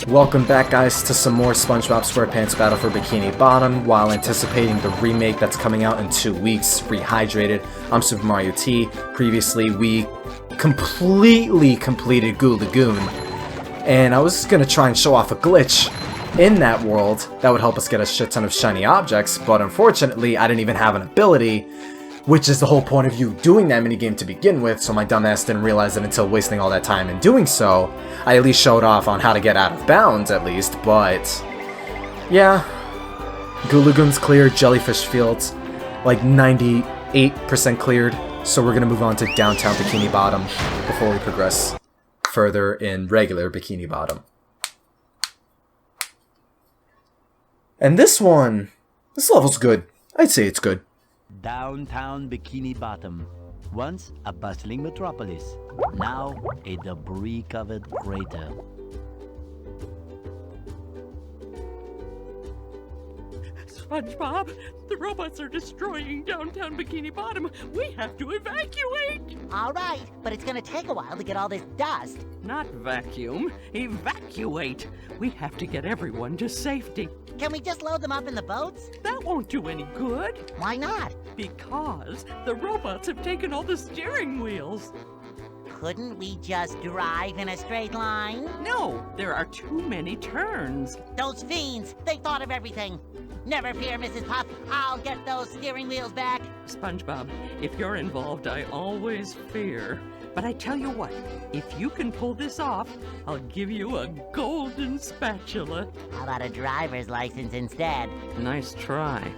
Welcome back, guys, to some more SpongeBob SquarePants Battle for Bikini Bottom. While anticipating the remake that's coming out in 2 weeks, Rehydrated, I'm Super Mario T. Previously, we completely completed Goo Lagoon, and I was gonna try and show off a glitch in that world that would help us get a shit ton of shiny objects, but unfortunately, I didn't even have an ability, which is the whole point of you doing that minigame to begin with, so my dumbass didn't realize it until wasting all that time in doing so. I at least showed off on how to get out of bounds, at least, but yeah. Goo Lagoon's cleared, Jellyfish Fields, like 98% cleared, so we're gonna move on to Downtown Bikini Bottom before we progress further in regular Bikini Bottom. And this level's good. I'd say it's good. Downtown Bikini Bottom, once a bustling metropolis, now a debris-covered crater. SpongeBob, the robots are destroying Downtown Bikini Bottom. We have to evacuate! All right, but it's gonna take a while to get all this dust. Not vacuum, evacuate! We have to get everyone to safety. Can we just load them up in the boats? That won't do any good. Why not? Because the robots have taken all the steering wheels. Couldn't we just drive in a straight line? No, there are too many turns. Those fiends, they thought of everything. Never fear, Mrs. Puff. I'll get those steering wheels back. SpongeBob, if you're involved, I always fear. But I tell you what, if you can pull this off, I'll give you a golden spatula. How about a driver's license instead? Nice try.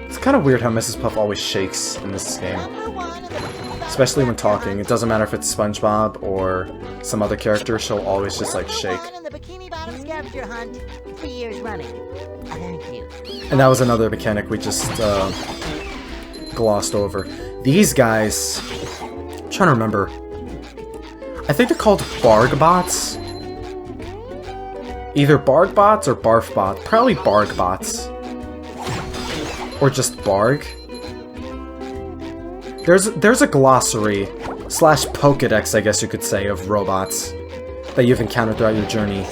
It's kind of weird how Mrs. Puff always shakes in this game. Especially when talking. It doesn't matter if it's SpongeBob or some other character, she'll always just like shake. In the Bikini Bottom scavenger hunt, 3 years running. Thank you. And that was another mechanic we just glossed over. These guys, I'm trying to remember. I think they're called Barg Bots. Either Barg Bots or Barf Bots. Probably Barg Bots. Or just Barg. There's a glossary slash Pokedex, I guess you could say, of robots that you've encountered throughout your journey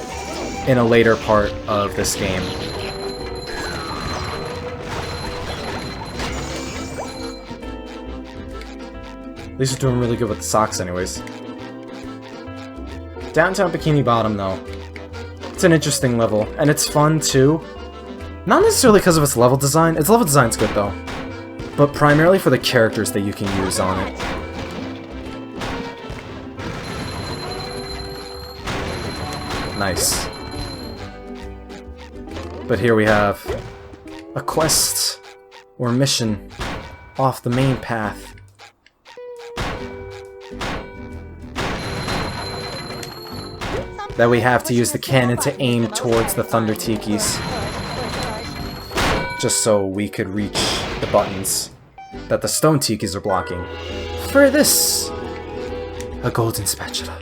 in a later part of this game. These are doing really good with the socks anyways. Downtown Bikini Bottom, though. It's an interesting level, and it's fun, too. Not necessarily because of its level design. Its level design's good, though. But primarily for the characters that you can use on it. Nice. But here we have a quest or mission off the main path. That we have to use the cannon to aim towards the Thunder Tikis. Just so we could reach the buttons that the Stone Tikis are blocking. For this, a Golden Spatula.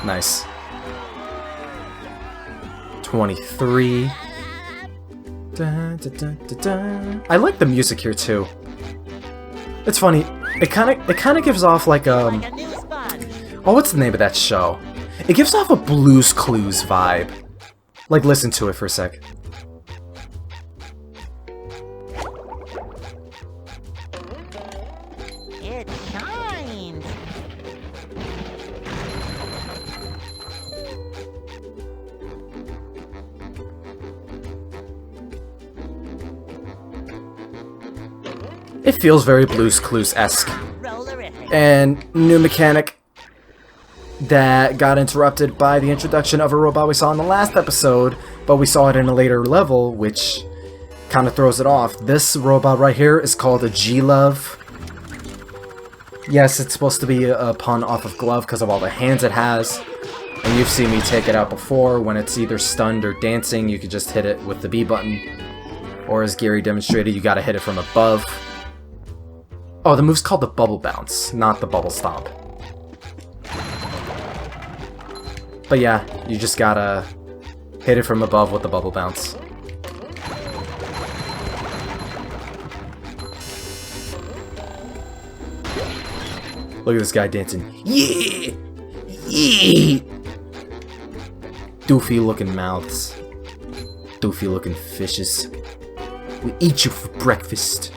Nice. 23. Da, da, da, da, da. I like the music here too. It's funny. It kind of gives off like oh, what's the name of that show? It gives off a Blue's Clues vibe. Like, listen to it for a sec. It shines. It feels very Blue's Clues-esque. And new mechanic that got interrupted by the introduction of a robot we saw in the last episode, but we saw it in a later level, which kind of throws it off. This robot right here is called a G-Love. Yes, it's supposed to be a pun off of Glove because of all the hands it has. And you've seen me take it out before. When it's either stunned or dancing, you can just hit it with the B button. Or as Gary demonstrated, you gotta hit it from above. Oh, the move's called the Bubble Bounce, not the Bubble Stomp. But yeah, you just gotta hit it from above with the Bubble Bounce. Look at this guy dancing. Yeah! Yeah! Doofy looking mouths. Doofy looking fishes. We eat you for breakfast.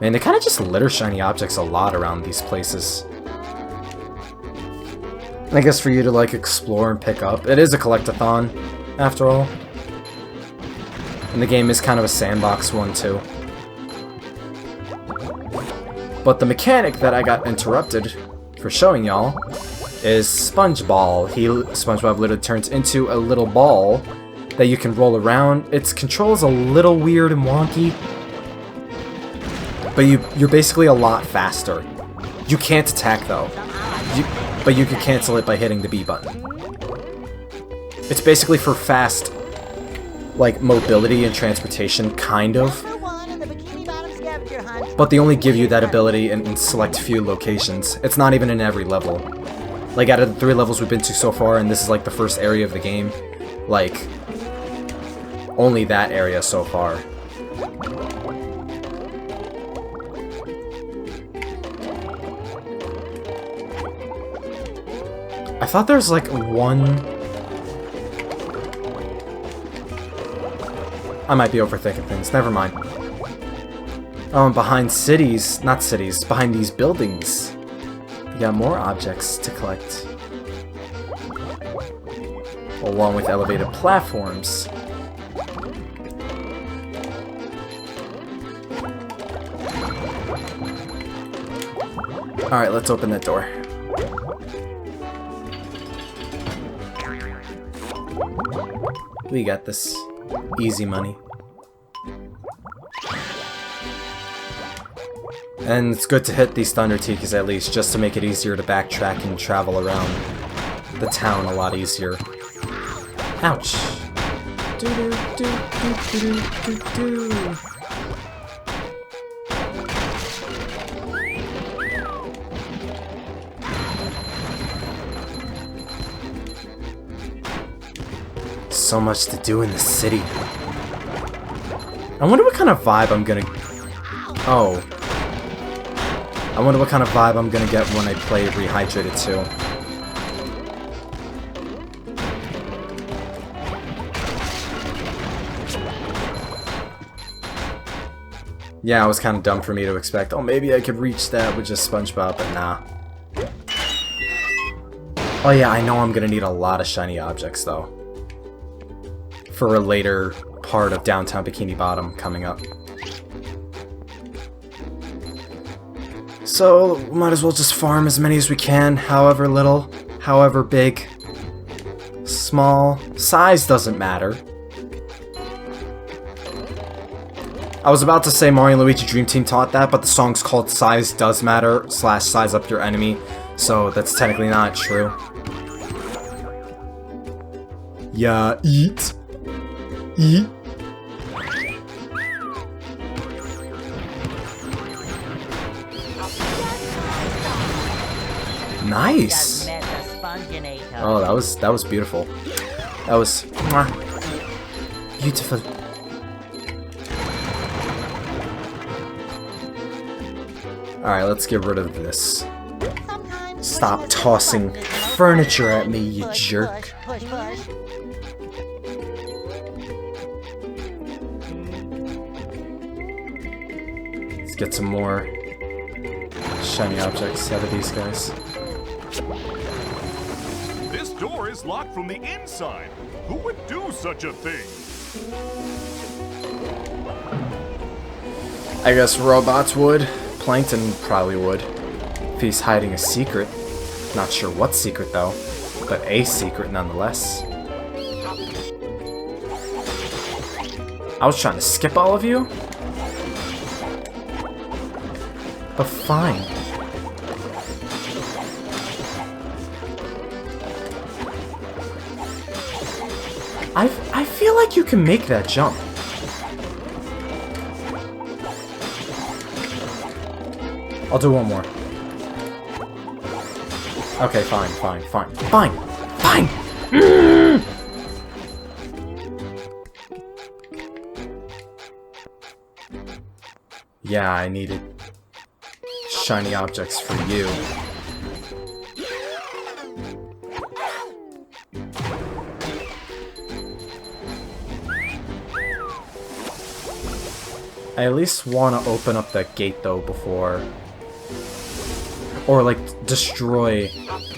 Man, they kind of just litter shiny objects a lot around these places. I guess for you to like explore and pick up. It is a collectathon, after all. And the game is kind of a sandbox one too. But the mechanic that I got interrupted for showing y'all is SpongeBall. SpongeBob literally turns into a little ball that you can roll around. Its control is a little weird and wonky, but you're basically a lot faster. You can't attack though, but you can cancel it by hitting the B button. It's basically for fast, like, mobility and transportation, kind of. But they only give you that ability in select few locations. It's not even in every level. Like, out of the 3 levels we've been to so far, and this is like the first area of the game, like, only that area so far. I thought there's like one... I might be overthinking things, never mind. Oh, and behind cities, not cities, behind these buildings, you got more objects to collect. Along with elevated platforms. Alright, let's open that door. We got this. Easy money. And it's good to hit these Thunder Tikis at least, just to make it easier to backtrack and travel around the town a lot easier. Ouch. Do-do-do-do-do-do-do. So much to do in the city. I wonder what kind of vibe I'm gonna... Oh. I wonder what kind of vibe I'm gonna get when I play Rehydrated 2. Yeah, it was kind of dumb for me to expect, oh, maybe I could reach that with just SpongeBob, but nah. Oh yeah, I know I'm gonna need a lot of shiny objects, though, for a later part of Downtown Bikini Bottom coming up. So, might as well just farm as many as we can, however little, however big, small. Size doesn't matter. I was about to say Mario & Luigi Dream Team taught that, but the song's called Size Does Matter / Size Up Your Enemy, so that's technically not true. Yeah, eat. Eat. Nice. Oh, that was beautiful. That was beautiful. All right, let's get rid of this. Stop tossing furniture at me, you jerk. Let's get some more shiny objects out of these guys. This door is locked from the inside. Who would do such a thing? I guess robots would. Plankton probably would. If he's hiding a secret. Not sure what secret though, but a secret nonetheless. I was trying to skip all of you? But fine. I feel like you can make that jump. I'll do one more. Okay, fine. Yeah, I needed shiny objects for you. I at least want to open up that gate though before, or like destroy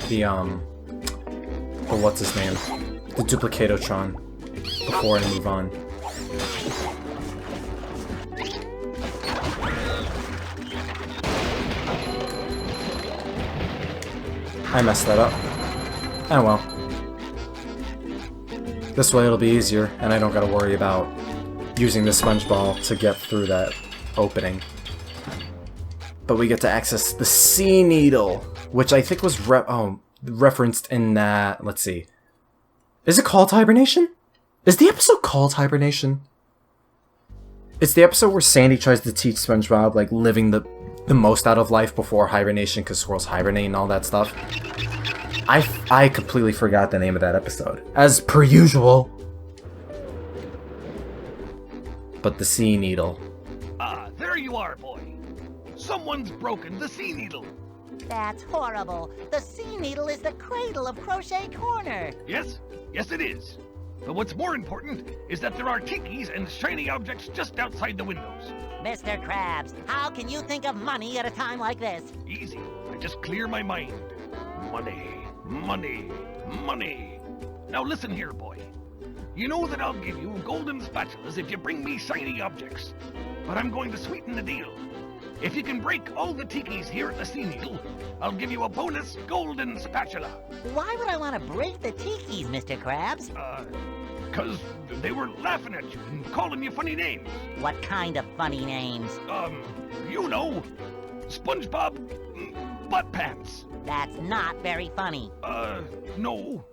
the what's his name, the Duplicatotron before I move on. I messed that up. Oh well. This way it'll be easier, and I don't gotta worry about using the sponge ball to get through that opening. But we get to access the Sea Needle, which I think was referenced in that... Let's see. Is it called Hibernation? Is the episode called Hibernation? It's the episode where Sandy tries to teach SpongeBob, like, living the most out of life before hibernation, because squirrels hibernate and all that stuff. I completely forgot the name of that episode, as per usual. But the Sea Needle. Ah, there you are, boy. Someone's broken the Sea Needle. That's horrible. The Sea Needle is the cradle of Crochet Corner. Yes, yes it is. But what's more important is that there are tikis and shiny objects just outside the windows. Mr. Krabs, how can you think of money at a time like this? Easy. I just clear my mind. Money, money, money. Now listen here, boy. You know that I'll give you golden spatulas if you bring me shiny objects. But I'm going to sweeten the deal. If you can break all the tikis here at the Sea Needle, I'll give you a bonus golden spatula. Why would I want to break the tikis, Mr. Krabs? 'Cause they were laughing at you and calling you funny names. What kind of funny names? You know, SpongeBob Butt Pants. That's not very funny. No.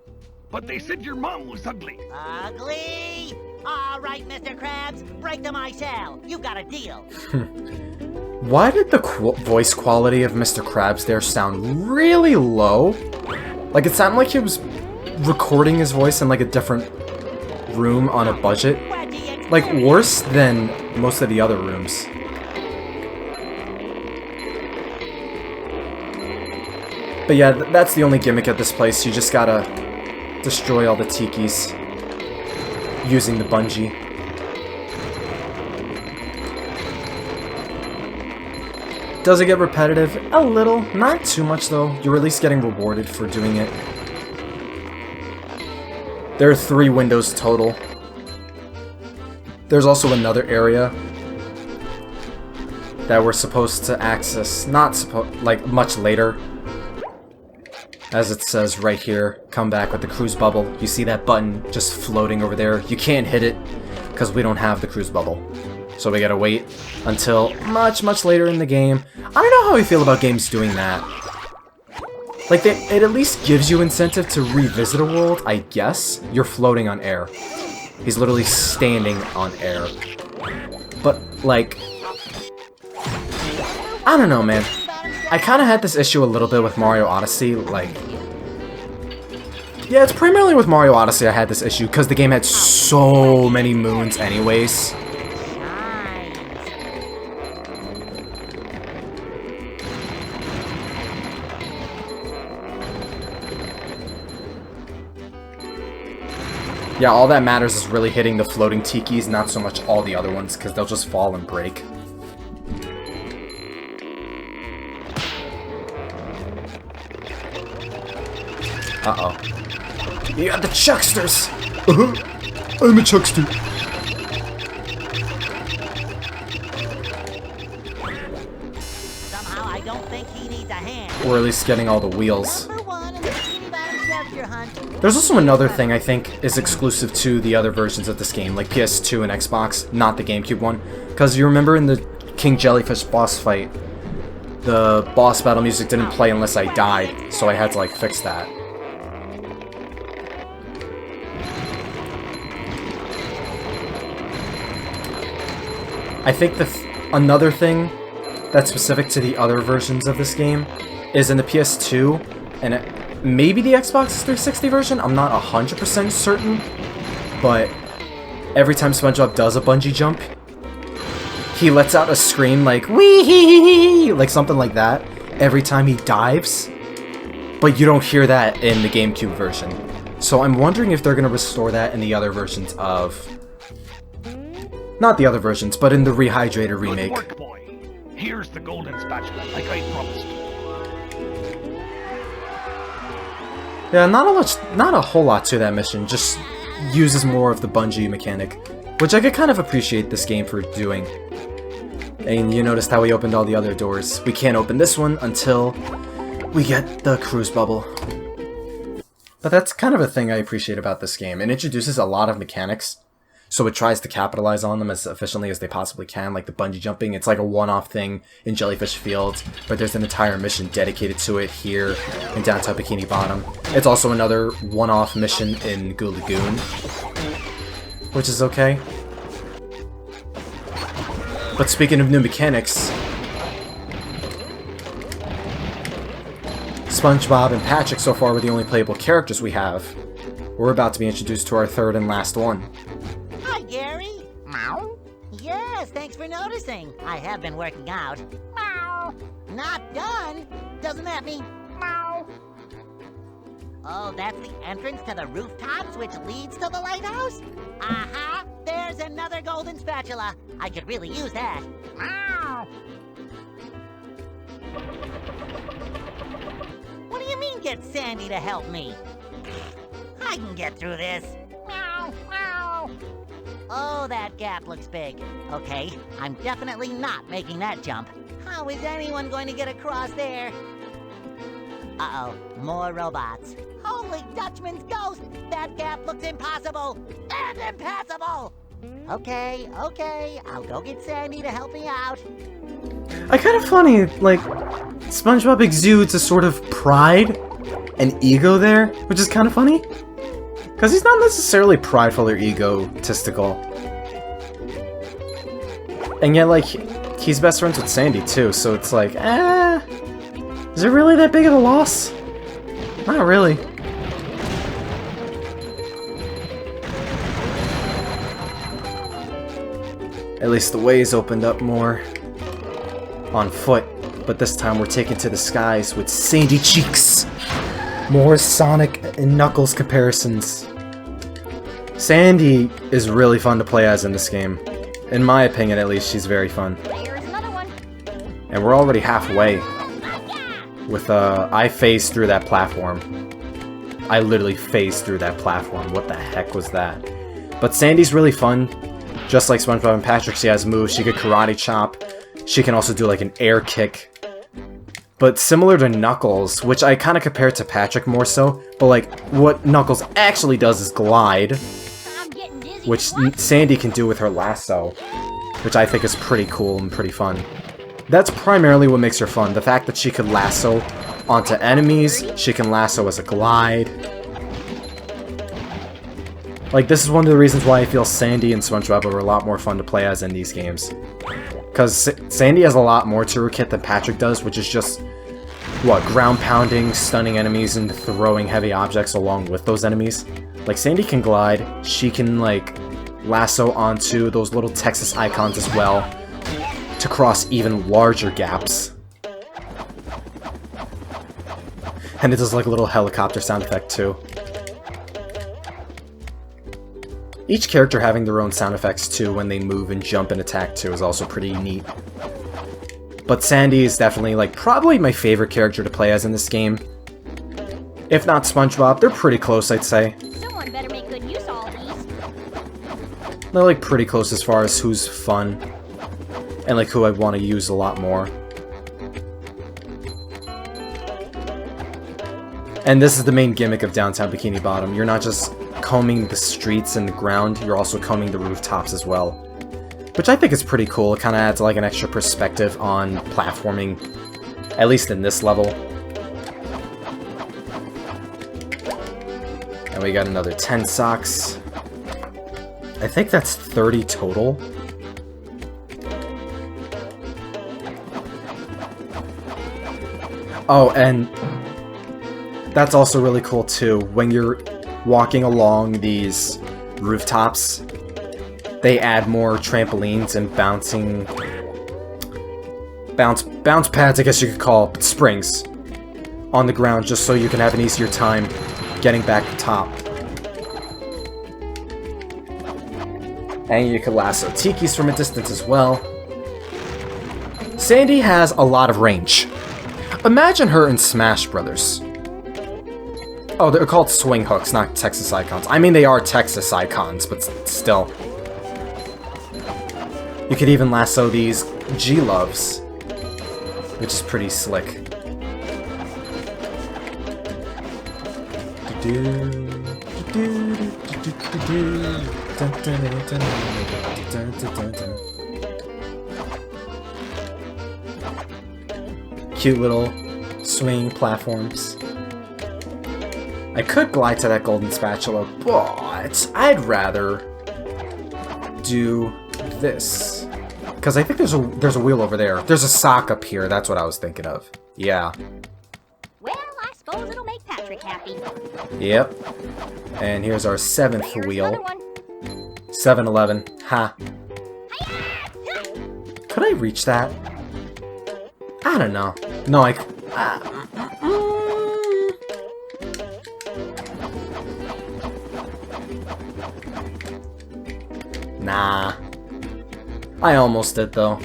But they said your mom was ugly. Ugly? All right, Mr. Krabs, break them I shall. You got a deal. Why did the voice quality of Mr. Krabs there sound really low? Like, it sounded like he was recording his voice in, like, a different room on a budget. Like, worse than most of the other rooms. But yeah, that's the only gimmick at this place. You just gotta destroy all the tikis using the bungee. Does it get repetitive? A little. Not too much, though. You're at least getting rewarded for doing it. There are 3 windows total. There's also another area that we're supposed to access, like, much later. As it says right here, come back with the cruise bubble. You see that button just floating over there? You can't hit it, because we don't have the cruise bubble. So we gotta wait until much, much later in the game. I don't know how I feel about games doing that. Like, it at least gives you incentive to revisit a world, I guess. You're floating on air. He's literally standing on air. But, like... I don't know, man. I kind of had this issue a little bit with Mario Odyssey, like... Yeah, it's primarily with Mario Odyssey I had this issue, because the game had so many moons anyways. Yeah, all that matters is really hitting the floating tikis, not so much all the other ones, because they'll just fall and break. Uh-oh. You got the chucksters! I'm a chuckster. Somehow I don't think he needs a hand. Or at least getting all the wheels. Number 1 in the Bikini Bottom scavenger hunt. There's also another thing I think is exclusive to the other versions of this game, like PS2 and Xbox, not the GameCube one. Because you remember in the King Jellyfish boss fight, the boss battle music didn't play unless I died, so I had to, like, fix that. I think another thing that's specific to the other versions of this game is in the PS2 and maybe the Xbox 360 version, I'm not 100% certain, but every time SpongeBob does a bungee jump, he lets out a scream like, wee, like something like that, every time he dives. But you don't hear that in the GameCube version. So I'm wondering if they're going to restore that in the other versions of... Not the other versions, but in the Rehydrated remake. Good work, boy. Here's the golden spatula, like I promised. Yeah, not a whole lot to that mission, just uses more of the bungee mechanic, which I could kind of appreciate this game for doing. And you noticed how we opened all the other doors. We can't open this one until we get the cruise bubble. But that's kind of a thing I appreciate about this game. It introduces a lot of mechanics, so it tries to capitalize on them as efficiently as they possibly can, like the bungee jumping. It's like a one-off thing in Jellyfish Fields, but there's an entire mission dedicated to it here in Downtown Bikini Bottom. It's also another one-off mission in Goo Lagoon, which is okay. But speaking of new mechanics, SpongeBob and Patrick so far were the only playable characters we have. We're about to be introduced to our third and last one. Hi, Gary. Meow. Yes, thanks for noticing. I have been working out. Meow. Not done? Doesn't that mean meow? Oh, that's the entrance to the rooftops, which leads to the lighthouse? Uh-huh. There's another golden spatula. I could really use that. Meow. What do you mean, get Sandy to help me? I can get through this. Meow, meow. Oh, that gap looks big. Okay, I'm definitely not making that jump. How is anyone going to get across there? Uh-oh, more robots. Holy Dutchman's ghost! That gap looks impossible! And impassable! Okay, I'll go get Sandy to help me out. I kind of funny, like, SpongeBob exudes a sort of pride and ego there, which is kind of funny. Because he's not necessarily prideful or egotistical. And yet, like, he's best friends with Sandy, too, so it's like, is it really that big of a loss? Not really. At least the way's opened up more. On foot, but this time we're taken to the skies with Sandy Cheeks. More Sonic and Knuckles comparisons. Sandy is really fun to play as in this game. In my opinion, at least, she's very fun. Here's another one. And we're already halfway. With, I phased through that platform. I literally phased through that platform. What the heck was that? But Sandy's really fun. Just like SpongeBob and Patrick, she has moves. She could karate chop. She can also do like an air kick. But similar to Knuckles, which I kind of compare to Patrick more so, but like what Knuckles actually does is glide, which Sandy can do with her lasso, which I think is pretty cool and pretty fun. That's primarily what makes her fun, the fact that she could lasso onto enemies, she can lasso as a glide. Like, this is one of the reasons why I feel Sandy and SpongeBob are a lot more fun to play as in these games. Because Sandy has a lot more to her kit than Patrick does, which is just, what, ground pounding, stunning enemies, and throwing heavy objects along with those enemies. Like, Sandy can glide, she can, like, lasso onto those little Texas icons as well, to cross even larger gaps. And it does, like, a little helicopter sound effect, too. Each character having their own sound effects too when they move and jump and attack too is also pretty neat. But Sandy is definitely like probably my favorite character to play as in this game. If not SpongeBob, they're pretty close, I'd say. Someone better make good use of all these. They're like pretty close as far as who's fun and like who I want to use a lot more. And this is the main gimmick of Downtown Bikini Bottom. You're not just combing the streets and the ground, you're also combing the rooftops as well. Which I think is pretty cool. It kind of adds like an extra perspective on platforming, at least in this level. And we got another 10 socks. I think that's 30 total. Oh, and that's also really cool too. When you're walking along these rooftops, they add more trampolines and bouncing... Bounce pads, I guess you could call, but springs on the ground just so you can have an easier time getting back to top. And you can lasso tikis from a distance as well. Sandy has a lot of range. Imagine her in Smash Brothers. Oh, they're called swing hooks, not Texas icons. I mean, they are Texas icons, but still. You could even lasso these G-Loves, which is pretty slick. Cute little swing platforms. I could glide to that golden spatula, but I'd rather do this. Because I think there's a wheel over there. There's a sock up here, that's what I was thinking of. Yeah. Well, I suppose it'll make Patrick happy. Yep. And here's our 7th There's wheel. another one. 7-Eleven. Ha. Could I reach that? I don't know. No, Nah. I almost did, though.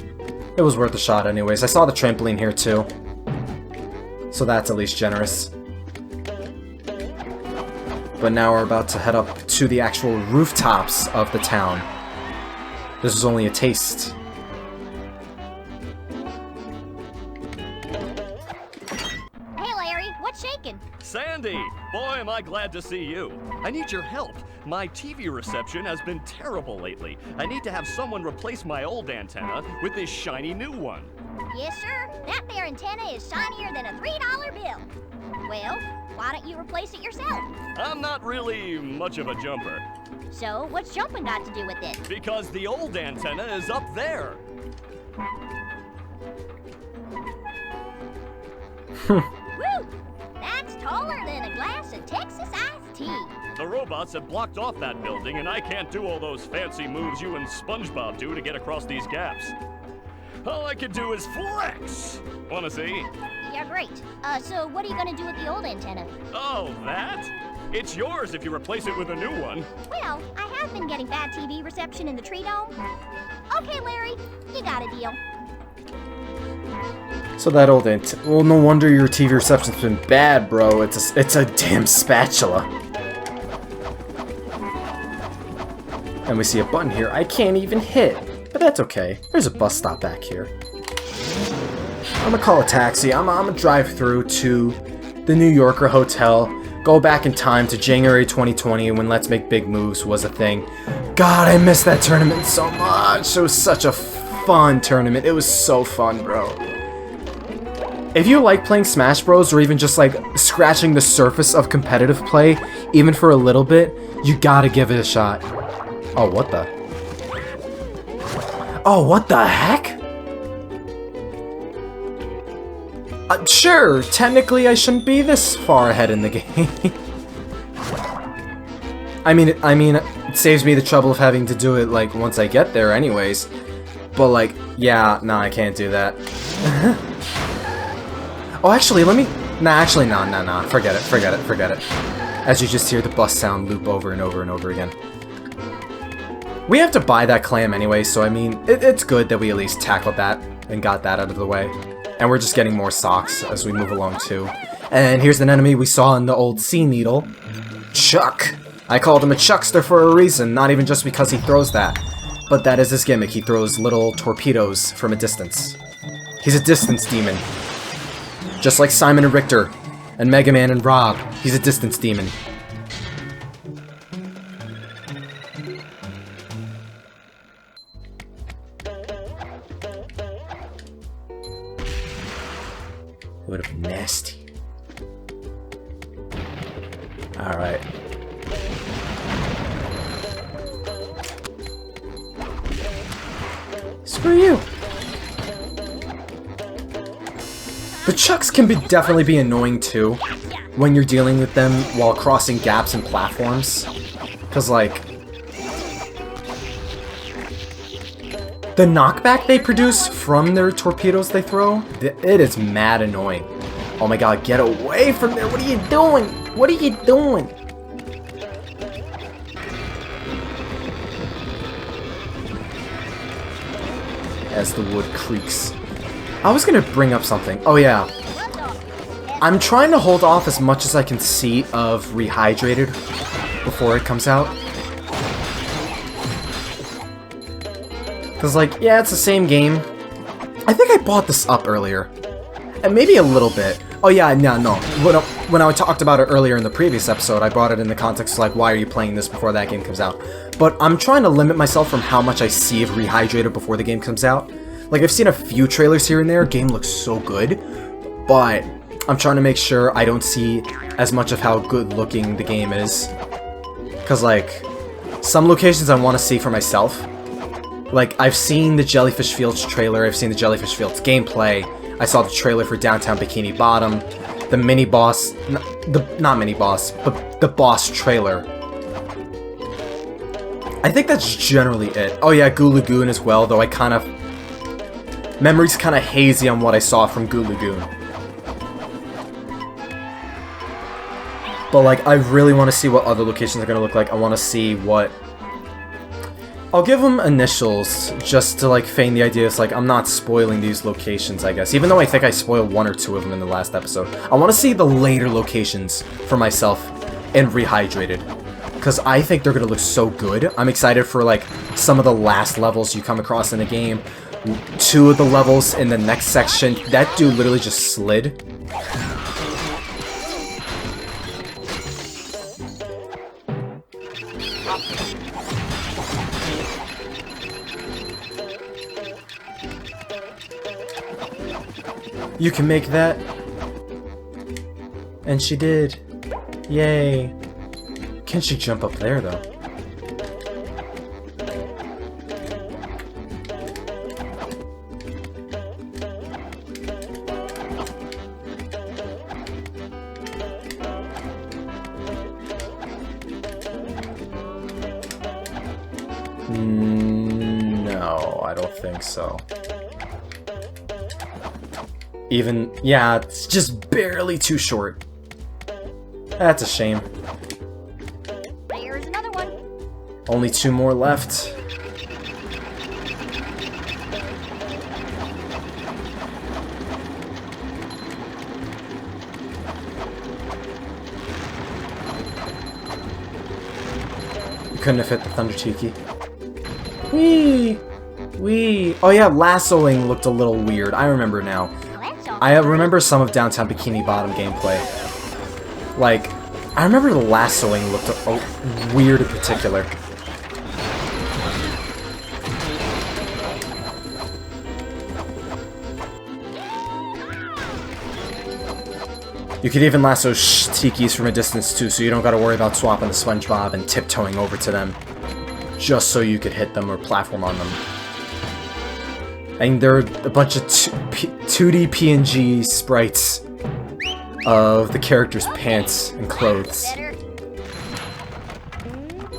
It was worth a shot anyways. I saw the trampoline here, too. So that's at least generous. But now we're about to head up to the actual rooftops of the town. This was only a taste. Hey, Larry, what's shaking? Sandy! Boy, am I glad to see you. I need your help. My TV reception has been terrible lately. I need to have someone replace my old antenna with this shiny new one. Yes, sir. That there antenna is shinier than a $3 bill. Well, why don't you replace it yourself? I'm not really much of a jumper. So, what's jumping got to do with it? Because the old antenna is up there. Woo! That's taller than a glass of Texas iced tea. The robots have blocked off that building, and I can't do all those fancy moves you and SpongeBob do to get across these gaps. All I can do is flex! Wanna see? Yeah, great. So what are you gonna do with the old antenna? Oh, that? It's yours if you replace it with a new one. Well, I have been getting bad TV reception in the tree dome. Okay, Larry, you got a deal. So that old well, no wonder your TV reception's been bad, bro. It's a damn spatula. And we see a button here I can't even hit. But that's okay. There's a bus stop back here. I'm gonna call a taxi. I'm gonna drive through to the New Yorker Hotel. Go back in time to January 2020 when Let's Make Big Moves was a thing. God, I missed that tournament so much. It was such a fun tournament. It was so fun, bro. If you like playing Smash Bros, or even just like scratching the surface of competitive play, even for a little bit, you gotta give it a shot. Oh, what the? Oh, what the heck? Sure, technically I shouldn't be this far ahead in the game. I mean, it saves me the trouble of having to do it, like, once I get there anyways. But, like, yeah, nah, I can't do that. Oh, actually, let me... Nah, forget it. As you just hear the bus sound loop over and over and over again. We have to buy that clam anyway, so I mean, it's good that we at least tackled that and got that out of the way. And we're just getting more socks as we move along too. And here's an enemy we saw in the old Sea Needle. Chuck! I called him a Chuckster for a reason, not even just because he throws that. But that is his gimmick, he throws little torpedoes from a distance. He's a distance demon. Just like Simon and Richter, and Mega Man and Rob, he's a distance demon. Would have been nasty. Alright. Screw you! The Chucks can definitely be annoying too, when you're dealing with them while crossing gaps and platforms. Cause like... The knockback they produce from their torpedoes they throw, it is mad annoying. Oh my god, get away from there! What are you doing? What are you doing? As the wood creaks. I was gonna bring up something. Oh yeah. I'm trying to hold off as much as I can see of Rehydrated before it comes out. Because, like, yeah, it's the same game. I think I bought this up earlier. And maybe a little bit. Oh yeah, no. When I talked about it earlier in the previous episode, I brought it in the context of, like, why are you playing this before that game comes out? But I'm trying to limit myself from how much I see of Rehydrated before the game comes out. Like, I've seen a few trailers here and there, game looks so good, but I'm trying to make sure I don't see as much of how good looking the game is. Because, like, some locations I want to see for myself. Like, I've seen the Jellyfish Fields trailer, I've seen the Jellyfish Fields gameplay, I saw the trailer for Downtown Bikini Bottom, the mini-boss, not mini-boss, but the boss trailer. I think that's generally it. Oh yeah, Goo Lagoon as well, though memory's kind of hazy on what I saw from Goo Lagoon. But, like, I really want to see what other locations are going to look like. I want to see what... I'll give them initials, just to, like, feign the idea. It's like, I'm not spoiling these locations, I guess. Even though I think I spoiled one or two of them in the last episode. I want to see the later locations for myself and Rehydrated. Because I think they're going to look so good. I'm excited for, like, some of the last levels you come across in the game. 2 of the levels in the next section. That dude literally just slid. You can make that. And she did. Yay. Can she jump up there, though? No, I don't think so. Even, yeah, it's just barely too short. That's a shame. There's another one. Only 2 more left. You couldn't have hit the Thunder Tiki. Whee! Whee! Oh yeah, lassoing looked a little weird. I remember now. I remember some of Downtown Bikini Bottom gameplay. Like, I remember the lassoing looked weird in particular. You could even lasso tikis from a distance too, so you don't gotta worry about swapping the SpongeBob and tiptoeing over to them. Just so you could hit them or platform on them. And there are a bunch of 2D PNG sprites of the characters' pants and clothes.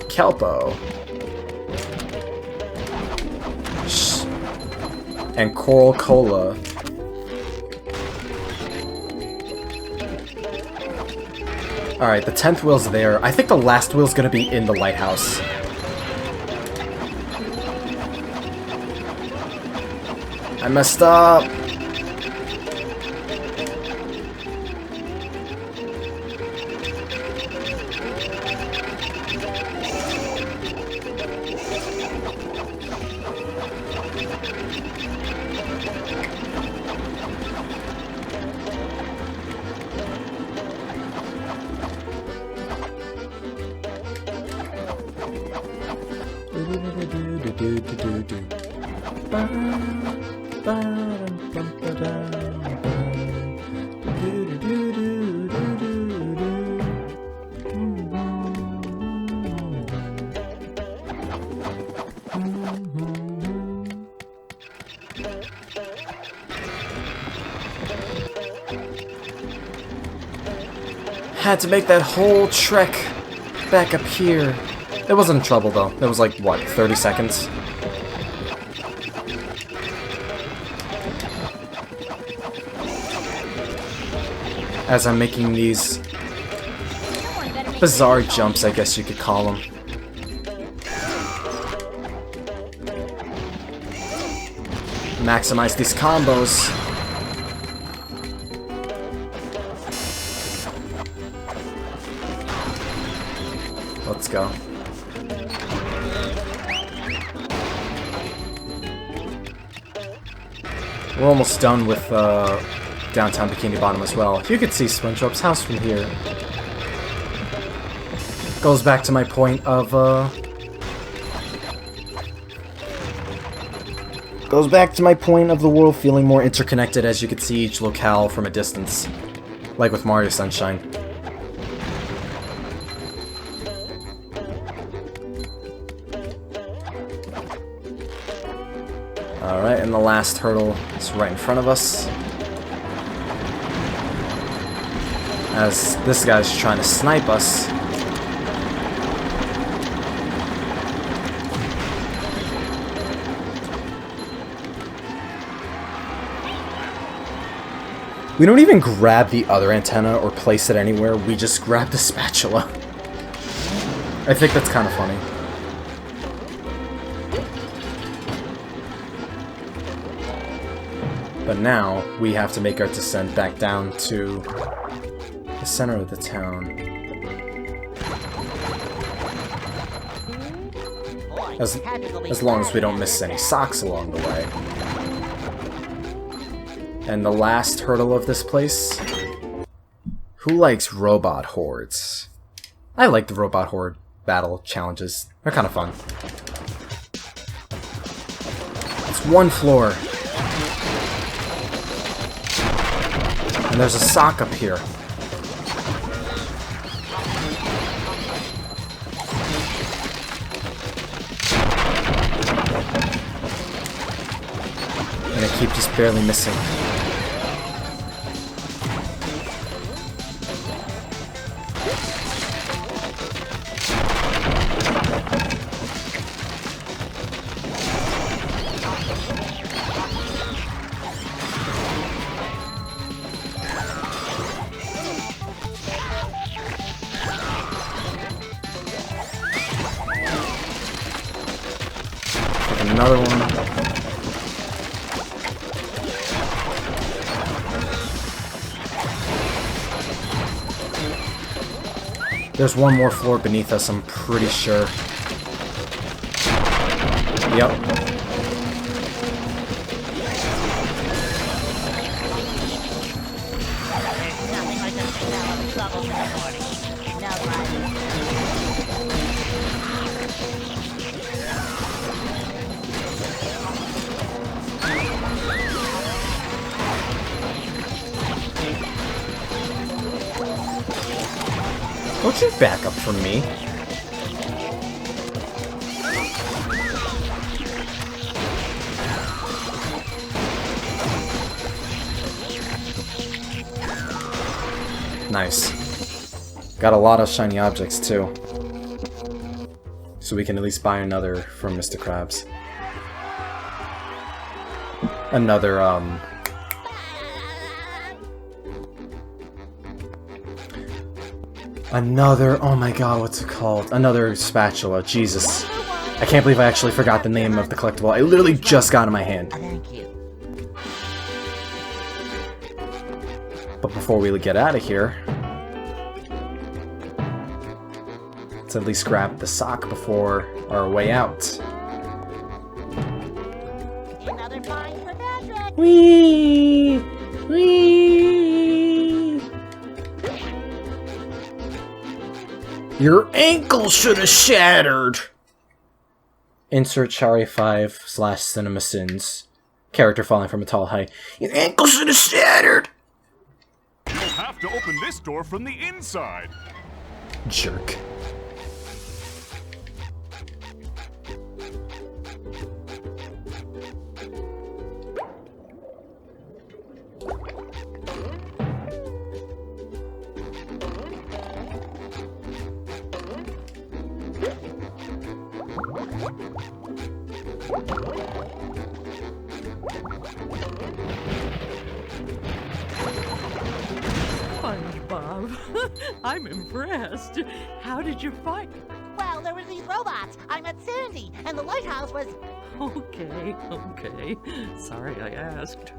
Kelpo. And Coral Cola. Alright, the 10th wheel's there. I think the last wheel's gonna be in the lighthouse. I messed up! Had to make that whole trek back up here. It wasn't trouble though. It was like, what, 30 seconds? as I'm making these bizarre jumps, I guess you could call them. Maximize these combos. Let's go. We're almost done with Downtown Bikini Bottom as well. You could see SpongeBob's house from here. Goes back to my point of the world feeling more interconnected as you could see each locale from a distance, like with Mario Sunshine. Alright, and the last hurdle is right in front of us. As this guy's trying to snipe us. We don't even grab the other antenna or place it anywhere, we just grab the spatula. I think that's kind of funny. But now, we have to make our descent back down to the center of the town. As long as we don't miss any socks along the way. And the last hurdle of this place? Who likes robot hordes? I like the robot horde battle challenges. They're kind of fun. It's one floor. And there's a sock up here. And I keep just barely missing. Another one. There's one more floor beneath us, I'm pretty sure. Yep. Don't you back up from me. Nice. Got a lot of shiny objects too. So we can at least buy another from Mr. Krabs. Another, oh my god, what's it called? Another spatula, Jesus. I can't believe I actually forgot the name of the collectible. I literally just got in my hand. Thank you. But before we get out of here, let's at least grab the sock before our way out. Another find for Patrick. Whee! Whee! Your ankle should have shattered! Insert Shari 5/CinemaSins. Character falling from a tall height. Your ankle should have shattered! You'll have to open this door from the inside. Jerk. SpongeBob. I'm impressed. How did you fight? Well, there were these robots. I met Sandy, and the lighthouse was... Okay. Sorry I asked.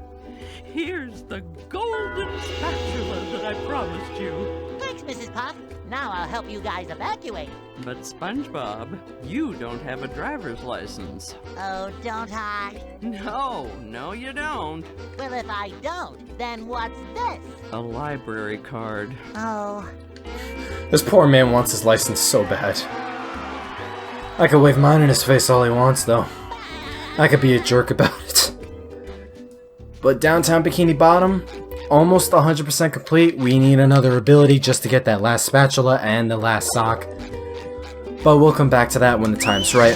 Here's the golden spatula that I promised you. Thanks, Mrs. Puff. Now I'll help you guys evacuate. But SpongeBob, you don't have a driver's license. Oh, don't I? No, you don't. Well, if I don't, then what's this? A library card. Oh, This poor man wants his license so bad. I could wave mine in his face all he wants, though. I could be a jerk about it. But Downtown Bikini Bottom, almost 100% complete. We need another ability just to get that last spatula and the last sock. But we'll come back to that when the time's right.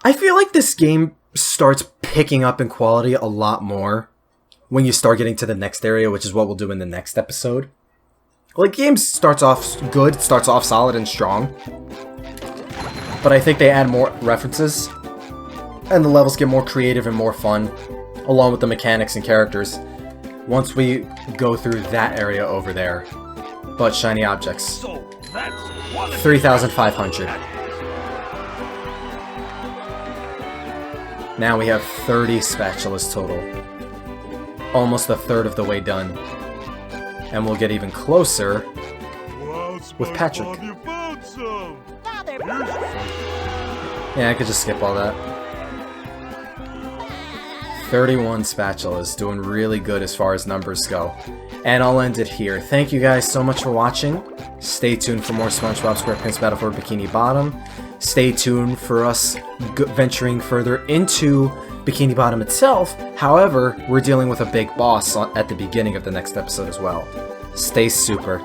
I feel like this game starts picking up in quality a lot more when you start getting to the next area, which is what we'll do in the next episode. Like, game starts off good, starts off solid and strong. But I think they add more references, and the levels get more creative and more fun, along with the mechanics and characters, once we go through that area over there. But shiny objects. So that's 3,500. Now we have 30 spatulas total. Almost a third of the way done. And we'll get even closer with Patrick. You found some. now they're... Yeah, I could just skip all that. 31 spatulas, doing really good as far as numbers go. And I'll end it here. Thank you guys so much for watching. Stay tuned for more SpongeBob SquarePants Battle for Bikini Bottom. Stay tuned for us venturing further into Bikini Bottom itself. However, we're dealing with a big boss at the beginning of the next episode as well. Stay super.